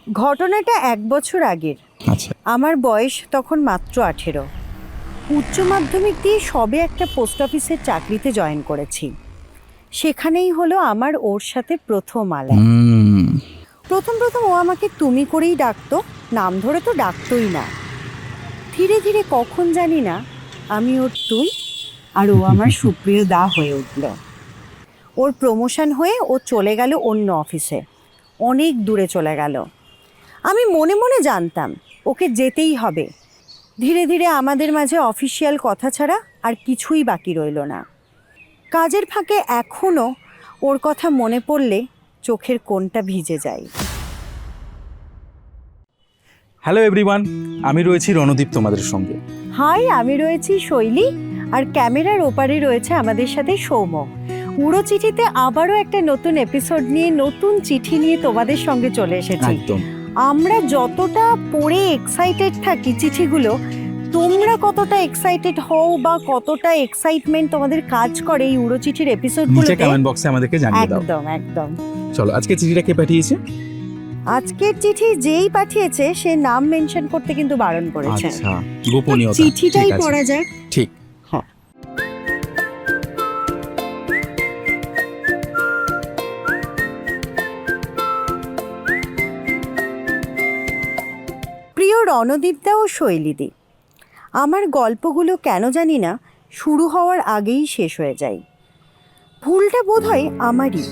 ঘটনাটা ১ বছর আগের। আচ্ছা। আমার বয়স তখন মাত্র ১৮। উচ্চ মাধ্যমিক দিয়ে সবে একটা পোস্ট অফিসের চাকরিতে জয়েন করেছি। সেখানেই হলো আমার ওর সাথে প্রথম আলাপ। প্রথম ও আমাকে তুমি করেই ডাকতো, নাম ধরে তো ডাকতোই না। ধীরে ধীরে কখন জানি না আমি ওর তুই আর ও আমার সুপ্রিয় দা হয়ে উঠল। ওর প্রমোশন হয়ে ও চলে গেল অন্য অফিসে, অনেক দূরে চলে গেল। আমি মনে মনে জানতাম ওকে যেতেই হবে। ধীরে ধীরে আমাদের মাঝে অফিসিয়াল কথা ছাড়া আর কিছুই বাকি রইল না। কাজের ফাঁকে এখনও ওর কথা মনে পড়লে চোখের কোণটা ভিজে যায়। হ্যালো এভরিওয়ান, আমি রয়েছি রণদীপ তোমাদের সঙ্গে। হাই, আমি রয়েছি শৈলী, আর ক্যামেরার ওপারে রয়েছে আমাদের সাথে সৌম্য। উড়ো চিঠিতে আবারও একটা নতুন এপিসোড নিয়ে, নতুন চিঠি নিয়ে তোমাদের সঙ্গে চলে এসেছি। একদম। আমরা যতটা পড়ে এক্সাইটেড থাকি চিঠিগুলো, তোমরা কতটা এক্সাইটেড হও বা কতটা এক্সাইটমেন্ট তোমাদের কাজ করে এই উড়ো চিঠির এপিসোডগুলোতে, নিচে কমেন্ট বক্সে আমাদেরকে জানিয়ে দাও। একদম একদম। চলো, আজকে চিঠিটা কে পাঠিয়েছে? আজকের চিঠি যেই পাঠিয়েছে সে নাম মেনশন করতে কিন্তু বারণ করেছে। আচ্ছা, গোপনীয়তা। চিঠিটাই পড়া যাক। ঠিক। হ্যাঁ। প্রিয় রণদীপদা ও শৈলীদি, আমার গল্পগুলো কেন জানি না শুরু হওয়ার আগেই শেষ হয়ে যায়। ভুলটা বোধহয় আমারই।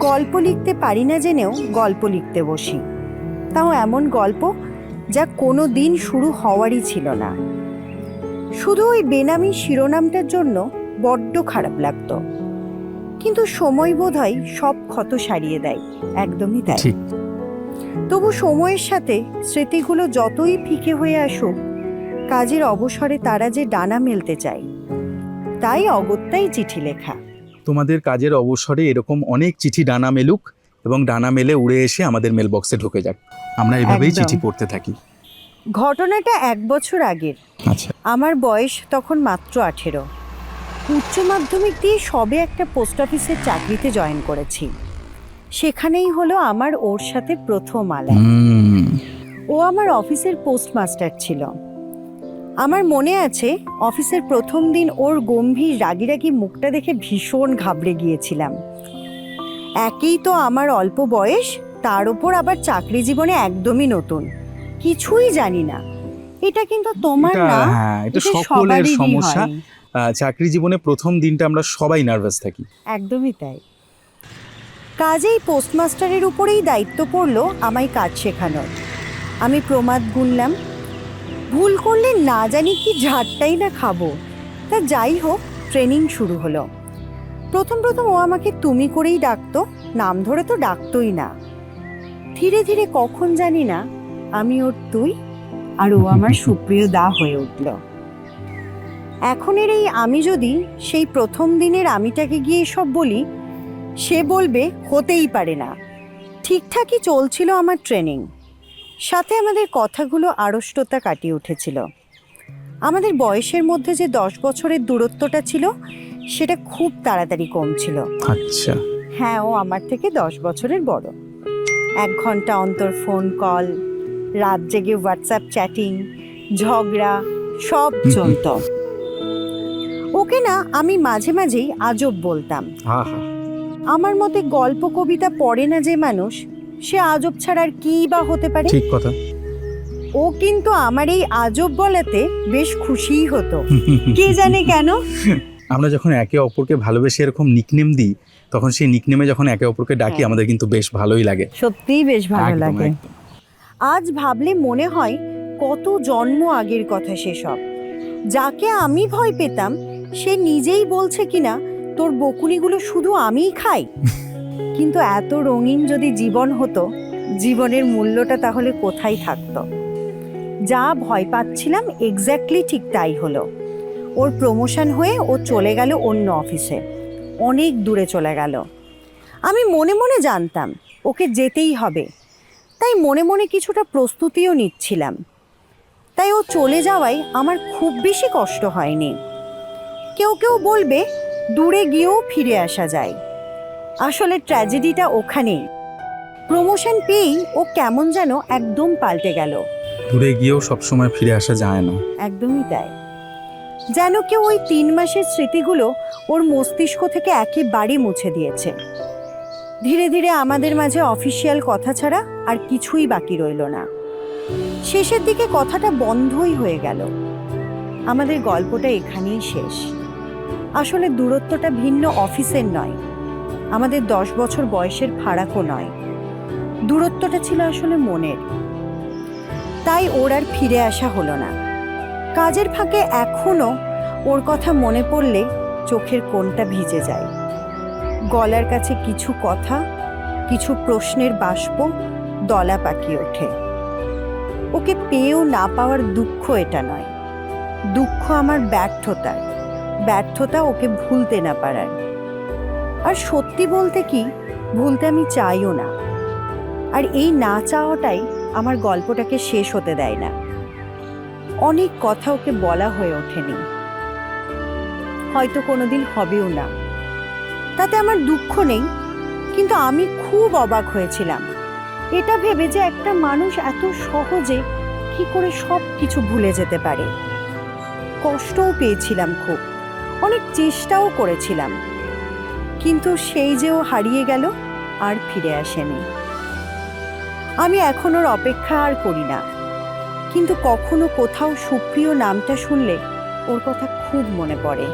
গল্প লিখতে পারি না জেনেও গল্প লিখতে বসি, তাও এমন গল্প যা কোনো দিন শুরু হওয়ারই ছিল না। শুধু ওই বেনামি শিরোনামটার জন্য বড্ড খারাপ লাগতো, কিন্তু সময় বোধহয় সব ক্ষত সারিয়ে দেয়। একদমই তাই। তবু সময়ের সাথে স্মৃতিগুলো যতই ফিকে হয়ে আসুক, কাজের অবসরে তারা যে ডানা মেলতে চায়, তাই অগত্যাই চিঠি লেখা। তোমাদের কাজের অবসরে এরকম অনেক চিঠি ডানা মেলুক এবং ডানা মেলে উড়ে এসে আমাদের মেল বক্সে ঢুকে যাক। আমরা এভাবেই চিঠি পড়তে থাকি। ঘটনাটা ১ বছর আগের। আচ্ছা। আমার বয়স তখন মাত্র ১৮। উচ্চ মাধ্যমিক দিয়ে সবে একটা পোস্ট অফিসের চাকরিতে জয়েন করেছি। সেখানেই হলো আমার ওর সাথে প্রথম আলাপ। ও আমার অফিসের পোস্টমাস্টার ছিল। আমার মনে আছে অফিসের প্রথম দিন ওর গম্ভীর রাগি রাগি মুখটা দেখে ভীষণ ঘাবড়ে গিয়েছিলাম। একেই তো আমার অল্প বয়স, তার উপর আবার চাকরি জীবনে একদমই নতুন, কিছুই জানি না। এটা কিন্তু তোমার না, এটা সকলের সমস্যা। চাকরি জীবনে প্রথম দিনটা আমরা সবাই নার্ভাস থাকি। একদমই তাই। কাজেই পোস্টমাস্টারের উপরেই দায়িত্ব পড়লো আমায় কাজ শেখানোর। আমি প্রমাদ গুনলাম, ভুল করলে না জানি কি ঝাড়টাই না খাবো। তা যাই হোক, ট্রেনিং শুরু হলো। প্রথম ও আমাকে তুমি করেই ডাকতো, নাম ধরে তো ডাকতোই না। ধীরে ধীরে কখন জানি না আমি ওর তুই আর ও আমার সুপ্রিয় দা হয়ে উঠল। এখনের এই আমি যদি সেই প্রথম দিনের আমিটাকে গিয়ে সব বলি, সে বলবে হতেই পারে না। ঠিকঠাকই চলছিল আমার ট্রেনিং, সাথে আমাদের কথাগুলো আড়ষ্টতা কাটিয়ে উঠেছিল। আমাদের বয়সের মধ্যে যে 10 বছরের দূরত্বটা ছিল, সেটা খুব তাড়াতাড়ি কমছিল। আচ্ছা। হ্যাঁ, ও আমার থেকে 10 বছরের বড়। 1 ঘন্টা অন্তর ফোন কল, রাত জেগে হোয়াটসঅ্যাপ চ্যাটিং, ঝগড়া সব চলত। ওকে না আমি মাঝে মাঝেই আজব বলতাম। আমার মতে গল্প কবিতা পড়ে না যে মানুষ, সে আজব ছাড়া আর কি বা হতে পারে। ঠিক কথা। ও কিন্তু আমার এই আজব বলাতে বেশ খুশিই হতো, কে জানে কেন। আমরা যখন একে অপরকে ভালোবেসে এরকম নিকনেম দিই, তখন সেই নিকনেমে যখন একে অপরকে ডাকি, আমাদের কিন্তু বেশ ভালোই লাগে। সত্যিই বেশ ভালো লাগে। আজ ভাবলে মনে হয় কত জন্ম আগের কথা সেসব। যাকে আমি ভয় পেতাম সে নিজেই বলছে কিনা তোর বকুনিগুলো শুধু আমিই খাই। কিন্তু এত রঙিন যদি জীবন হতো, জীবনের মূল্যটা তাহলে কোথায় থাকতো? যা ভয় পাচ্ছিলাম এক্স্যাক্টলি ঠিক তাই হলো। ওর প্রমোশন হয়ে ও চলে গেল অন্য অফিসে, অনেক দূরে চলে গেল। আমি মনে মনে জানতাম ওকে যেতেই হবে, তাই মনে মনে কিছুটা প্রস্তুতিও নিচ্ছিলাম। তাই ও চলে যাওয়ায় আমার খুব বেশি কষ্ট হয়নি। কেউ কেউ বলবে দূরে গিয়েও ফিরে আসা যায়, আসলে ট্র্যাজেডিটা ওখানেই। প্রমোশন পেয়েই ও কেমন যেন একদম পাল্টে গেল। দূরে গিয়েও সবসময় ফিরে আসা যায় না। একদমই তাই। যেন কেউ ওই 3 মাসের স্মৃতিগুলো ওর মস্তিষ্ক থেকে একেবারে মুছে দিয়েছে। ধীরে ধীরে আমাদের মাঝে অফিসিয়াল কথা ছাড়া আর কিছুই বাকি রইল না। শেষের দিকে কথাটা বন্ধই হয়ে গেল। আমাদের গল্পটা এখানেই শেষ। আসলে দূরত্বটা ভিন্ন অফিসের নয়, আমাদের 10 বছর বয়সের ফারাকও নয়। দূরত্বটা ছিল আসলে মনের। তাই ওর আর ফিরে আসা হলো না। কাজের ফাঁকে এখনো ওর কথা মনে পড়লে চোখের কোণটা ভিজে যায়। গলার কাছে কিছু কথা, কিছু প্রশ্নের বাষ্প দলা পাকিয়ে ওঠে। ওকে পেয়েও না পাওয়ার দুঃখ এটা নয়, দুঃখ আমার ব্যর্থতার, ব্যর্থতা ওকে ভুলতে না পারার। আর সত্যি বলতে কি, ভুলতে আমি চাইও না। আর এই না চাওয়াটাই আমার গল্পটাকে শেষ হতে দেয় না। অনেক কথা ওকে বলা হয়ে ওঠেনি, হয়তো কোনোদিন হবেও না। তাতে আমার দুঃখ নেই, কিন্তু আমি খুব অবাক হয়েছিলাম এটা ভেবে যে একটা মানুষ এত সহজে কি করে সব কিছু ভুলে যেতে পারে। কষ্টও পেয়েছিলাম খুব, অনেক চেষ্টাও করেছিলাম, কিন্তু সেই যে ও হারিয়ে গেল আর ফিরে আসেনি। আমি এখন ওর অপেক্ষা আর করি না, কিন্তু কখনো কোথাও সুপ্রিয় নামটা শুনলে ওর কথা খুব মনে পড়ে।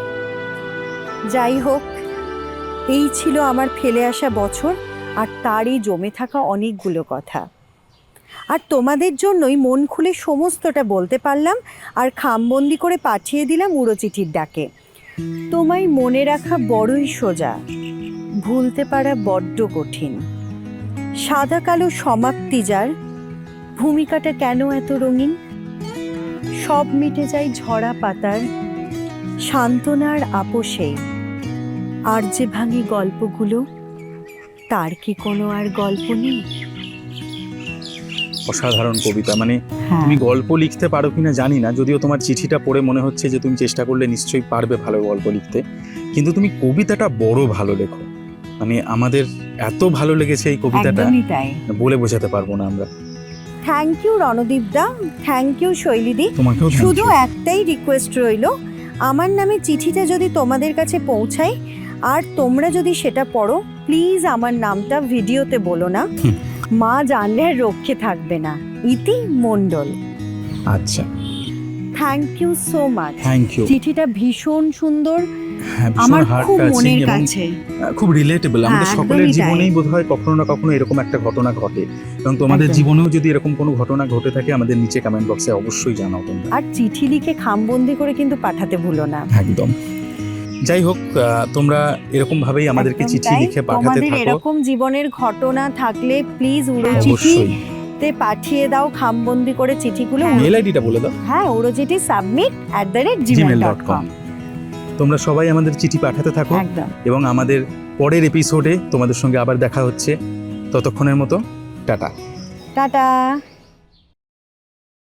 যাই হোক, এই ছিল আমার ফেলে আসা বছর আর তারই জমে থাকা অনেকগুলো কথা। আর তোমাদের জন্যই মন খুলে সমস্তটা বলতে পারলাম আর খামবন্দি করে পাঠিয়ে দিলাম উড়োচিঠির ডাকে। তোমায় মনে রাখা বড়ই সোজা, ভুলতে পারা বড্ড কঠিন। সাদা কালো সমাপ্তি যার, ভূমিকাটা কেন এত রঙিন? সব মিটে যায় ঝরা পাতার সান্ত্বনার আপোষে। আর যে ভাঙি গল্পগুলো, তার কি কোনো আর গল্প নেই? অসাধারণ কবিতা। মানে তুমি গল্প লিখতে পারো কিনা জানি না, যদিও তোমার চিঠিটা পড়ে মনে হচ্ছে যে তুমি চেষ্টা করলে নিশ্চয়ই পারবে ভালো গল্প লিখতে, কিন্তু তুমি কবিতাটা বড় ভালো লেখো। মানে আমাদের এত ভালো লেগেছে এই কবিতাটা, বলে বোঝাতে পারবো না আমরা। Thank you Randeep da, thank you শৈলীদি। তোমাকেও শুধু একটাই রিকোয়েস্ট রইল, আমার নামে চিঠিটা যদি তোমাদের কাছে পৌঁছায় আর তোমরা যদি সেটা পড়ো, প্লিজ আমার নামটা ভিডিওতে বলো না, মা জানলে আর রক্ষে থাকবে না। ইতি মণ্ডল। আচ্ছা, thank you so much. Thank you. চিঠিটা ভীষণ সুন্দর, হ্যাঁ, আমার ভীষণ হার্ট খুব টাচিং মনের এবং কাছে। খুব রিলেটেবল। আমাদের হ্যাঁ, সকলের একদমই তাই। জীবনেই বোধহয় কখনো না কখনো এরকম একটা ঘটনা ঘটে, এবং তোমাদের একদম। জীবনেও যদি এরকম কোনো ঘটনা ঘটে থাকে আমাদের নিচে কমেন্ট বক্সে অবশ্যই জানাও তোমরা। আর চিঠি লিখে খামবন্দি করে কিন্তু পাঠাতে ভুলো না। একদম। যাই হোক, তোমরা এরকম ভাবেই আমাদেরকে একদম চিঠি তাই। লিখে পাঠাতে তোমাদের থাকো। এরকম জীবনের ঘটনা থাকলে প্লিজ অবশ্যই। উড়োচিঠিতে পাঠিয়ে দাও খামবন্দি করে চিঠিগুলো। মেল আইডিটা বলে দাও। হ্যাঁ, উড়োচিঠি submit@gmail.com। তোমরা সবাই আমাদের চিঠি পাঠাতে থাকো, একদম। এবং আমাদের পরের এপিসোডে তোমাদের সঙ্গে আবার দেখা হচ্ছে। ততক্ষণের মতো টাটা। টাটা।